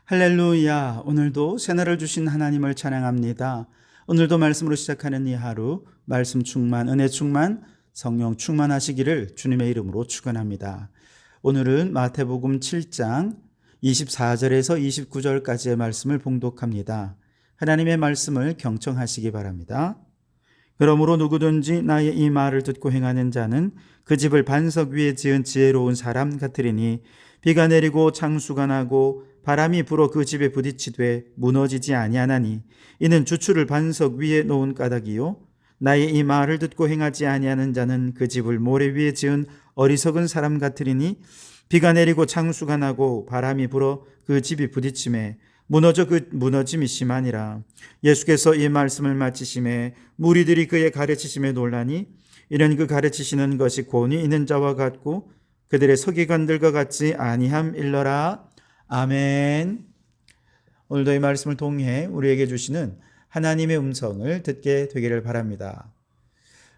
할렐루야. 오늘도 새날을 주신 하나님을 찬양합니다. 오늘도 말씀으로 시작하는 이 하루 말씀 충만, 은혜 충만, 성령 충만하시기를 주님의 이름으로 축원합니다. 오늘은 마태복음 7장 24절에서 29절까지의 말씀을 봉독합니다. 하나님의 말씀을 경청하시기 바랍니다. 그러므로 누구든지 나의 이 말을 듣고 행하는 자는 그 집을 반석 위에 지은 지혜로운 사람 같으리니 비가 내리고 창수가 나고 바람이 불어 그 집에 부딪히되 무너지지 아니하나니 이는 주추를 반석 위에 놓은 까닭이요 나의 이 말을 듣고 행하지 아니하는 자는 그 집을 모래 위에 지은 어리석은 사람 같으리니 비가 내리고 창수가 나고 바람이 불어 그 집이 부딪힘에 무너져 그 무너짐이 심하니라. 예수께서 이 말씀을 마치심에 무리들이 그의 가르치심에 놀라니 이는 그 가르치시는 것이 권위 있는 자와 같고 그들의 서기관들과 같지 아니함 일러라. 아멘. 오늘도 이 말씀을 통해 우리에게 주시는 하나님의 음성을 듣게 되기를 바랍니다.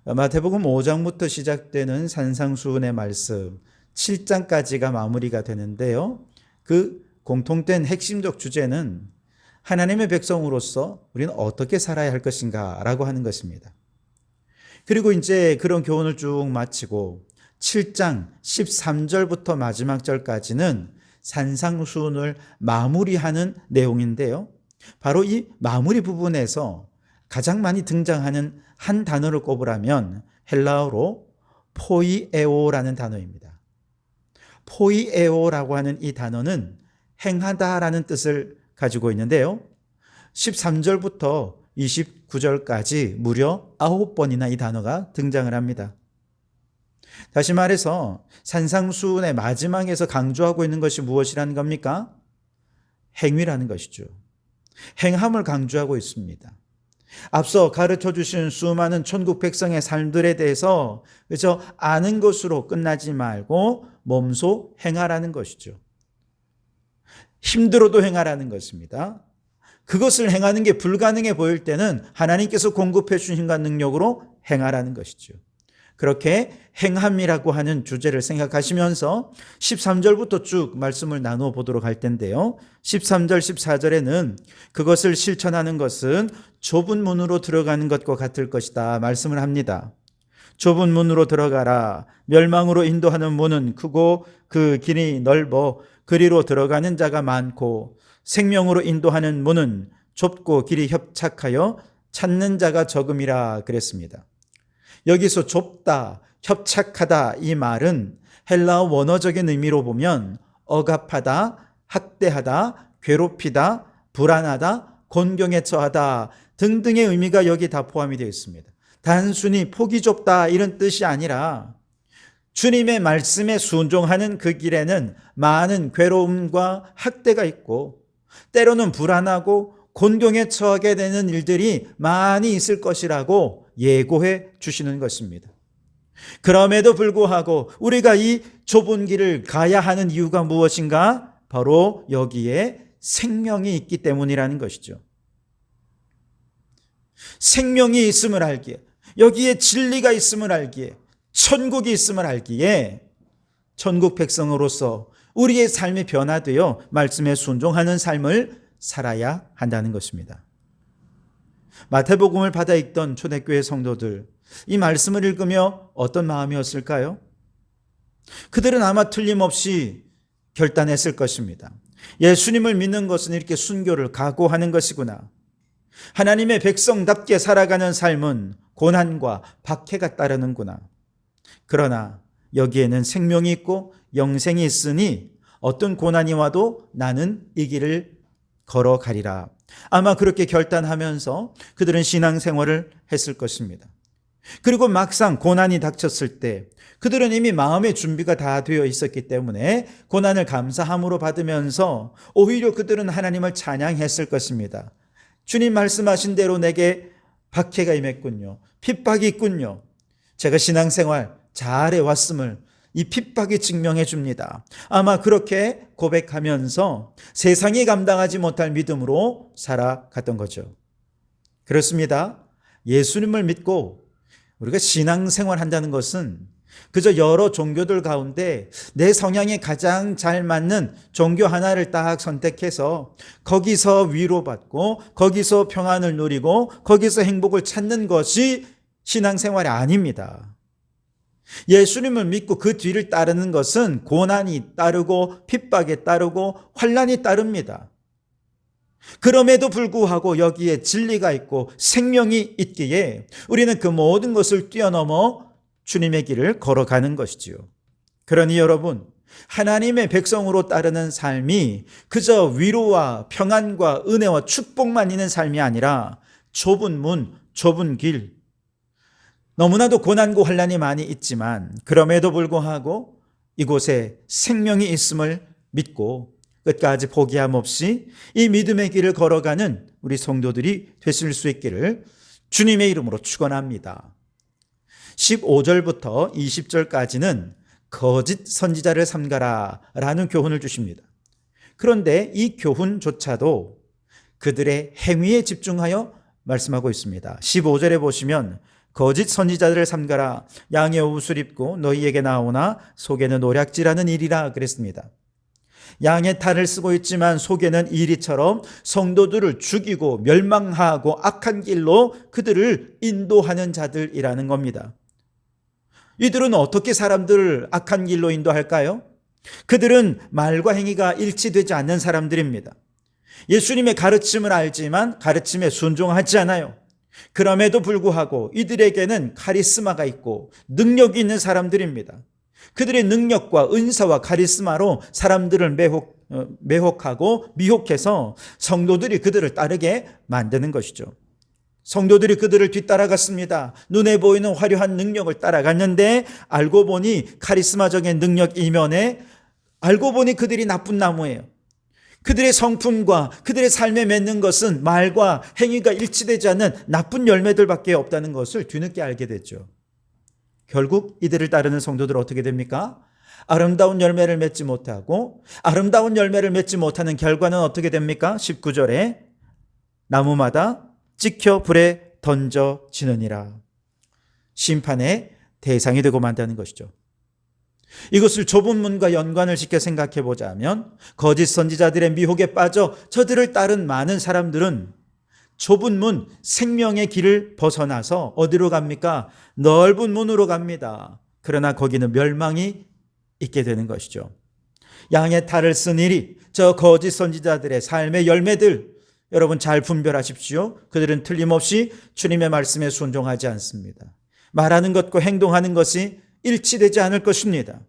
마태복음 5장부터 시작되는 산상수훈의 말씀 7장까지가 마무리가 되는데요. 그 공통된 핵심적 주제는 하나님의 백성으로서 우리는 어떻게 살아야 할 것인가 라고 하는 것입니다. 그리고 이제 그런 교훈을 쭉 마치고 7장 13절부터 마지막 절까지는 산상수훈을 마무리하는 내용인데요. 바로 이 마무리 부분에서 가장 많이 등장하는 한 단어를 꼽으라면 헬라어로 포이에오라는 단어입니다. 포이에오라고 하는 이 단어는 행하다라는 뜻을 가지고 있는데요. 13절부터 29절까지 무려 9번이나 이 단어가 등장을 합니다. 다시 말해서 산상수훈의 마지막에서 강조하고 있는 것이 무엇이라는 겁니까? 행위라는 것이죠. 행함을 강조하고 있습니다. 앞서 가르쳐 주신 수많은 천국 백성의 삶들에 대해서 그저 아는 것으로 끝나지 말고 몸소 행하라는 것이죠. 힘들어도 행하라는 것입니다. 그것을 행하는 게 불가능해 보일 때는 하나님께서 공급해 주신 힘과 능력으로 행하라는 것이죠. 그렇게 행함이라고 하는 주제를 생각하시면서 13절부터 쭉 말씀을 나누어 보도록 할 텐데요. 13절, 14절에는 그것을 실천하는 것은 좁은 문으로 들어가는 것과 같을 것이다 말씀을 합니다. 좁은 문으로 들어가라. 멸망으로 인도하는 문은 크고 그 길이 넓어 그리로 들어가는 자가 많고 생명으로 인도하는 문은 좁고 길이 협착하여 찾는 자가 적음이라 그랬습니다. 여기서 좁다, 협착하다 이 말은 헬라어 원어적인 의미로 보면 억압하다, 학대하다, 괴롭히다, 불안하다, 곤경에 처하다 등등의 의미가 여기 다 포함이 되어 있습니다. 단순히 폭이 좁다 이런 뜻이 아니라 주님의 말씀에 순종하는 그 길에는 많은 괴로움과 학대가 있고 때로는 불안하고 곤경에 처하게 되는 일들이 많이 있을 것이라고 예고해 주시는 것입니다. 그럼에도 불구하고 우리가 이 좁은 길을 가야 하는 이유가 무엇인가? 바로 여기에 생명이 있기 때문이라는 것이죠. 생명이 있음을 알기에, 여기에 진리가 있음을 알기에, 천국이 있음을 알기에 천국 백성으로서 우리의 삶이 변화되어 말씀에 순종하는 삶을 살아야 한다는 것입니다. 마태복음을 받아 읽던 초대교회 성도들, 이 말씀을 읽으며 어떤 마음이었을까요? 그들은 아마 틀림없이 결단했을 것입니다. 예수님을 믿는 것은 이렇게 순교를 각오하는 것이구나. 하나님의 백성답게 살아가는 삶은 고난과 박해가 따르는구나. 그러나 여기에는 생명이 있고 영생이 있으니 어떤 고난이 와도 나는 이 길을 걸어가리라. 아마 그렇게 결단하면서 그들은 신앙생활을 했을 것입니다. 그리고 막상 고난이 닥쳤을 때 그들은 이미 마음의 준비가 다 되어 있었기 때문에 고난을 감사함으로 받으면서 오히려 그들은 하나님을 찬양했을 것입니다. 주님 말씀하신 대로 내게 박해가 임했군요. 핍박이 있군요. 제가 신앙생활 잘해왔음을 이 핍박이 증명해 줍니다. 아마 그렇게 고백하면서 세상이 감당하지 못할 믿음으로 살아갔던 거죠. 그렇습니다. 예수님을 믿고 우리가 신앙생활 한다는 것은 그저 여러 종교들 가운데 내 성향에 가장 잘 맞는 종교 하나를 딱 선택해서 거기서 위로받고 거기서 평안을 누리고 거기서 행복을 찾는 것이 신앙생활이 아닙니다. 예수님을 믿고 그 뒤를 따르는 것은 고난이 따르고 핍박이 따르고 환난이 따릅니다. 그럼에도 불구하고 여기에 진리가 있고 생명이 있기에 우리는 그 모든 것을 뛰어넘어 주님의 길을 걸어가는 것이지요. 그러니 여러분, 하나님의 백성으로 따르는 삶이 그저 위로와 평안과 은혜와 축복만 있는 삶이 아니라 좁은 문, 좁은 길, 너무나도 고난과 환난이 많이 있지만 그럼에도 불구하고 이곳에 생명이 있음을 믿고 끝까지 포기함 없이 이 믿음의 길을 걸어가는 우리 성도들이 되실 수 있기를 주님의 이름으로 축원합니다. 15절부터 20절까지는 거짓 선지자를 삼가라 라는 교훈을 주십니다. 그런데 이 교훈조차도 그들의 행위에 집중하여 말씀하고 있습니다. 15절에 보시면 거짓 선지자들을 삼가라, 양의 옷을 입고 너희에게 나오나 속에는 노략질하는 일이라 그랬습니다. 양의 탈을 쓰고 있지만 속에는 이리처럼 성도들을 죽이고 멸망하고 악한 길로 그들을 인도하는 자들이라는 겁니다. 이들은 어떻게 사람들을 악한 길로 인도할까요? 그들은 말과 행위가 일치되지 않는 사람들입니다. 예수님의 가르침을 알지만 가르침에 순종하지 않아요. 그럼에도 불구하고 이들에게는 카리스마가 있고 능력이 있는 사람들입니다. 그들의 능력과 은사와 카리스마로 사람들을 매혹하고 미혹해서 성도들이 그들을 따르게 만드는 것이죠. 성도들이 그들을 뒤따라갔습니다. 눈에 보이는 화려한 능력을 따라갔는데 알고 보니 카리스마적인 능력 이면에 알고 보니 그들이 나쁜 나무예요. 그들의 성품과 그들의 삶에 맺는 것은 말과 행위가 일치되지 않는 나쁜 열매들밖에 없다는 것을 뒤늦게 알게 됐죠. 결국 이들을 따르는 성도들은 어떻게 됩니까? 아름다운 열매를 맺지 못하고 아름다운 열매를 맺지 못하는 결과는 어떻게 됩니까? 19절에 나무마다 찍혀 불에 던져지느니라. 심판의 대상이 되고 만다는 것이죠. 이것을 좁은 문과 연관을 시켜 생각해 보자면 거짓 선지자들의 미혹에 빠져 저들을 따른 많은 사람들은 좁은 문, 생명의 길을 벗어나서 어디로 갑니까? 넓은 문으로 갑니다. 그러나 거기는 멸망이 있게 되는 것이죠. 양의 탈을 쓴 일이 저 거짓 선지자들의 삶의 열매들, 여러분 잘 분별하십시오. 그들은 틀림없이 주님의 말씀에 순종하지 않습니다. 말하는 것과 행동하는 것이 일치되지 않을 것입니다.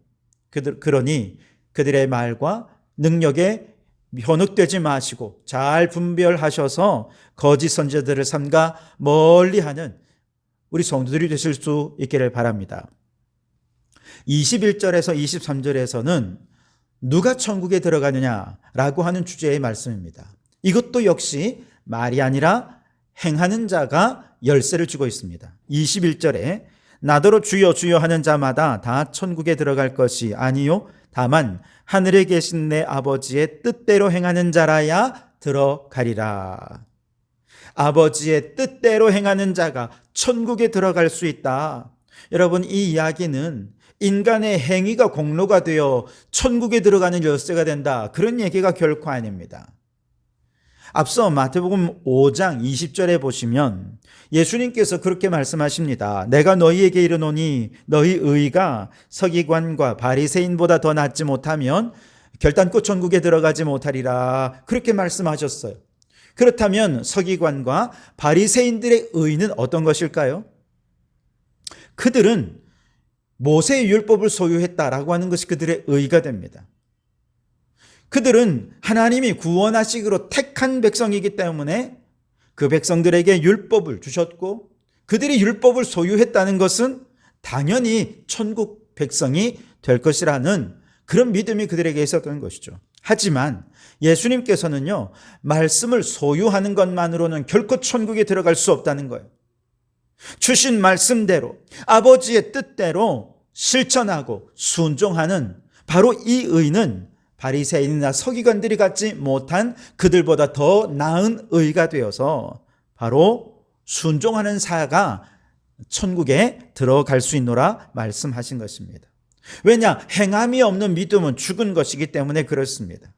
그러니 그들의 말과 능력에 현혹되지 마시고 잘 분별하셔서 거짓 선지자들을 삼가 멀리하는 우리 성도들이 되실 수 있기를 바랍니다. 21절에서 23절에서는 누가 천국에 들어가느냐라고 하는 주제의 말씀입니다. 이것도 역시 말이 아니라 행하는 자가 열쇠를 쥐고 있습니다. 21절에 나더러 주여 주여 하는 자마다 다 천국에 들어갈 것이 아니요 다만 하늘에 계신 내 아버지의 뜻대로 행하는 자라야 들어가리라. 아버지의 뜻대로 행하는 자가 천국에 들어갈 수 있다. 여러분, 이 이야기는 인간의 행위가 공로가 되어 천국에 들어가는 열쇠가 된다, 그런 얘기가 결코 아닙니다. 앞서 마태복음 5장 20절에 보시면 예수님께서 그렇게 말씀하십니다. 내가 너희에게 이르노니 너희 의가 서기관과 바리새인보다 더 낫지 못하면 결단코 천국에 들어가지 못하리라, 그렇게 말씀하셨어요. 그렇다면 서기관과 바리새인들의 의는 어떤 것일까요? 그들은 모세의 율법을 소유했다라고 하는 것이 그들의 의가 됩니다. 그들은 하나님이 구원하시기로 택한 백성이기 때문에 그 백성들에게 율법을 주셨고 그들이 율법을 소유했다는 것은 당연히 천국 백성이 될 것이라는 그런 믿음이 그들에게 있었던 것이죠. 하지만 예수님께서는요, 말씀을 소유하는 것만으로는 결코 천국에 들어갈 수 없다는 거예요. 주신 말씀대로 아버지의 뜻대로 실천하고 순종하는 바로 이 의는 바리새인이나 서기관들이 갖지 못한 그들보다 더 나은 의가 되어서 바로 순종하는 자가 천국에 들어갈 수 있노라 말씀하신 것입니다. 왜냐? 행함이 없는 믿음은 죽은 것이기 때문에 그렇습니다.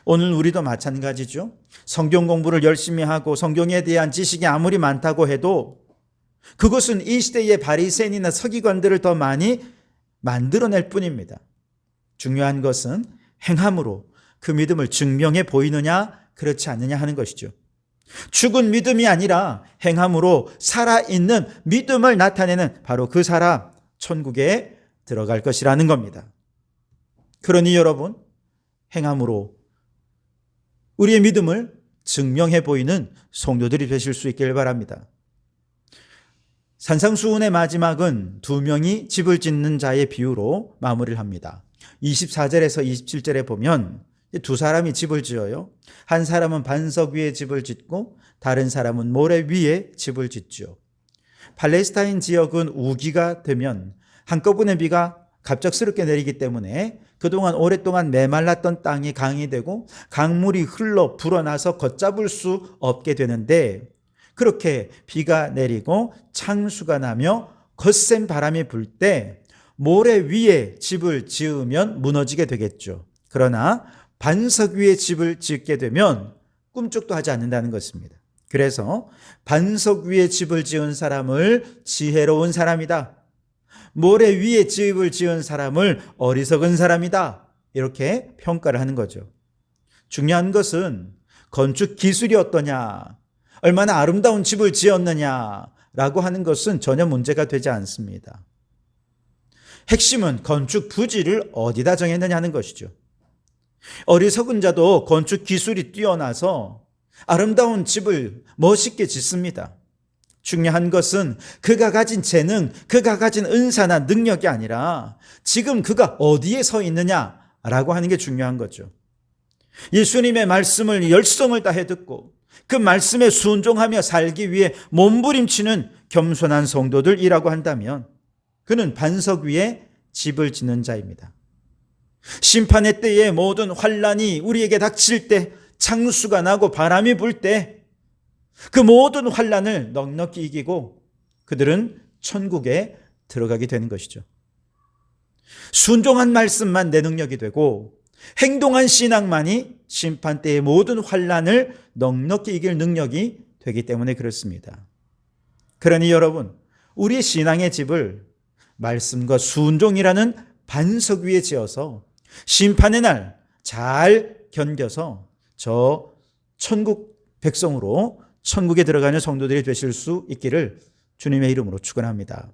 오늘 우리도 마찬가지죠. 성경 공부를 열심히 하고 성경에 대한 지식이 아무리 많다고 해도 그것은 이 시대의 바리새인이나 서기관들을 더 많이 만들어낼 뿐입니다. 중요한 것은 행함으로 그 믿음을 증명해 보이느냐 그렇지 않느냐 하는 것이죠. 죽은 믿음이 아니라 행함으로 살아있는 믿음을 나타내는 바로 그 사람 천국에 들어갈 것이라는 겁니다. 그러니 여러분, 행함으로 우리의 믿음을 증명해 보이는 성도들이 되실 수 있길 바랍니다. 산상수훈의 마지막은 두 명이 집을 짓는 자의 비유로 마무리를 합니다. 24절에서 27절에 보면 두 사람이 집을 지어요. 한 사람은 반석 위에 집을 짓고 다른 사람은 모래 위에 집을 짓죠. 팔레스타인 지역은 우기가 되면 한꺼번에 비가 갑작스럽게 내리기 때문에 그동안 오랫동안 메말랐던 땅이 강이 되고 강물이 흘러 불어나서 걷잡을 수 없게 되는데, 그렇게 비가 내리고 창수가 나며 거센 바람이 불 때 모래 위에 집을 지으면 무너지게 되겠죠. 그러나 반석 위에 집을 짓게 되면 꿈쩍도 하지 않는다는 것입니다. 그래서 반석 위에 집을 지은 사람을 지혜로운 사람이다, 모래 위에 집을 지은 사람을 어리석은 사람이다, 이렇게 평가를 하는 거죠. 중요한 것은 건축 기술이 어떠냐, 얼마나 아름다운 집을 지었느냐라고 하는 것은 전혀 문제가 되지 않습니다. 핵심은 건축 부지를 어디다 정했느냐 하는 것이죠. 어리석은 자도 건축 기술이 뛰어나서 아름다운 집을 멋있게 짓습니다. 중요한 것은 그가 가진 재능, 그가 가진 은사나 능력이 아니라 지금 그가 어디에 서 있느냐라고 하는 게 중요한 거죠. 예수님의 말씀을 열성을 다해 듣고 그 말씀에 순종하며 살기 위해 몸부림치는 겸손한 성도들이라고 한다면 그는 반석 위에 집을 짓는 자입니다. 심판의 때에 모든 환란이 우리에게 닥칠 때, 창수가 나고 바람이 불 때 그 모든 환란을 넉넉히 이기고 그들은 천국에 들어가게 되는 것이죠. 순종한 말씀만 내 능력이 되고 행동한 신앙만이 심판 때의 모든 환란을 넉넉히 이길 능력이 되기 때문에 그렇습니다. 그러니 여러분, 우리의 신앙의 집을 말씀과 순종이라는 반석 위에 지어서 심판의 날 잘 견뎌서 저 천국 백성으로 천국에 들어가는 성도들이 되실 수 있기를 주님의 이름으로 축원합니다.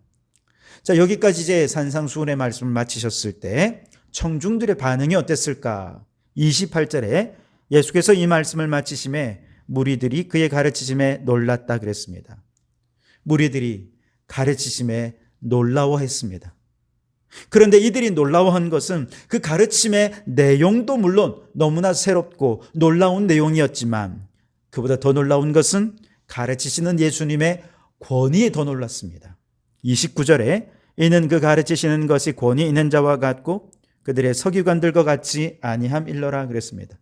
자, 여기까지 이제 산상수훈의 말씀을 마치셨을 때 청중들의 반응이 어땠을까? 28절에 예수께서 이 말씀을 마치심에 무리들이 그의 가르치심에 놀랐다 그랬습니다. 무리들이 가르치심에 놀라워했습니다. 그런데 이들이 놀라워한 것은 그 가르침의 내용도 물론 너무나 새롭고 놀라운 내용이었지만 그보다 더 놀라운 것은 가르치시는 예수님의 권위에 더 놀랐습니다. 29절에 이는 그 가르치시는 것이 권위 있는 자와 같고 그들의 서기관들과 같지 아니함일러라 그랬습니다.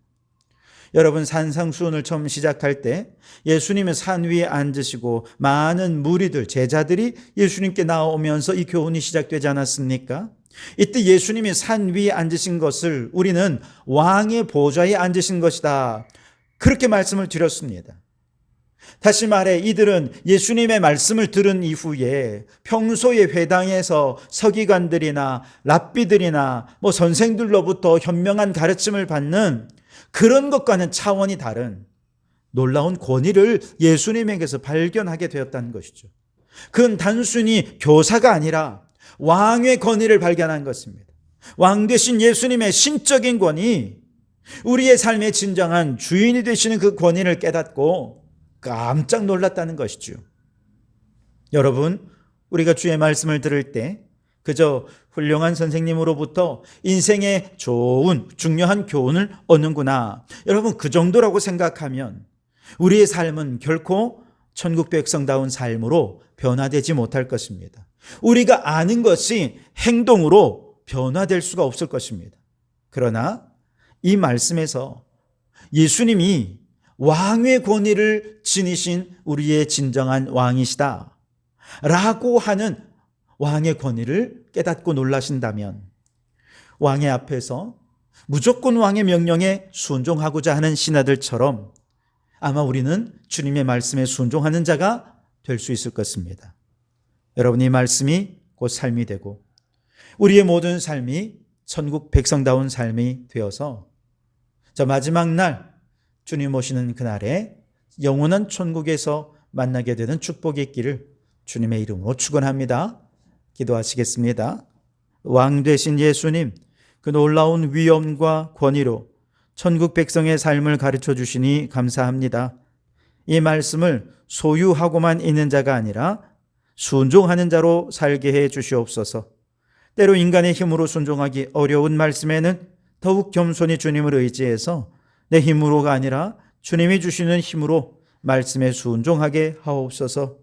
여러분, 산상수훈을 처음 시작할 때 예수님은 산 위에 앉으시고 많은 무리들, 제자들이 예수님께 나오면서 이 교훈이 시작되지 않았습니까? 이때 예수님이 산 위에 앉으신 것을 우리는 왕의 보좌에 앉으신 것이다, 그렇게 말씀을 드렸습니다. 다시 말해 이들은 예수님의 말씀을 들은 이후에 평소에 회당에서 서기관들이나 랍비들이나 선생들로부터 현명한 가르침을 받는 그런 것과는 차원이 다른 놀라운 권위를 예수님에게서 발견하게 되었다는 것이죠. 그건 단순히 교사가 아니라 왕의 권위를 발견한 것입니다. 왕 되신 예수님의 신적인 권위, 우리의 삶의 진정한 주인이 되시는 그 권위를 깨닫고 깜짝 놀랐다는 것이죠. 여러분, 우리가 주의 말씀을 들을 때 그저 훌륭한 선생님으로부터 인생의 좋은 중요한 교훈을 얻는구나, 여러분 그 정도라고 생각하면 우리의 삶은 결코 천국 백성다운 삶으로 변화되지 못할 것입니다. 우리가 아는 것이 행동으로 변화될 수가 없을 것입니다. 그러나 이 말씀에서 예수님이 왕의 권위를 지니신 우리의 진정한 왕이시다, 라고 하는 왕의 권위를 깨닫고 놀라신다면 왕의 앞에서 무조건 왕의 명령에 순종하고자 하는 신하들처럼 아마 우리는 주님의 말씀에 순종하는 자가 될 수 있을 것입니다. 여러분, 이 말씀이 곧 삶이 되고 우리의 모든 삶이 천국 백성다운 삶이 되어서 저 마지막 날 주님 오시는 그날에 영원한 천국에서 만나게 되는 축복이 있기를 주님의 이름으로 축원합니다. 기도하시겠습니다. 왕 되신 예수님, 그 놀라운 위엄과 권위로 천국 백성의 삶을 가르쳐 주시니 감사합니다. 이 말씀을 소유하고만 있는 자가 아니라 순종하는 자로 살게 해 주시옵소서. 때로 인간의 힘으로 순종하기 어려운 말씀에는 더욱 겸손히 주님을 의지해서 내 힘으로가 아니라 주님이 주시는 힘으로 말씀에 순종하게 하옵소서.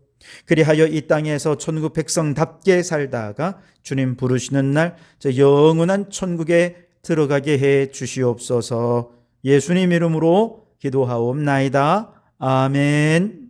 그리하여 이 땅에서 천국 백성답게 살다가 주님 부르시는 날 저 영원한 천국에 들어가게 해 주시옵소서. 예수님 이름으로 기도하옵나이다. 아멘.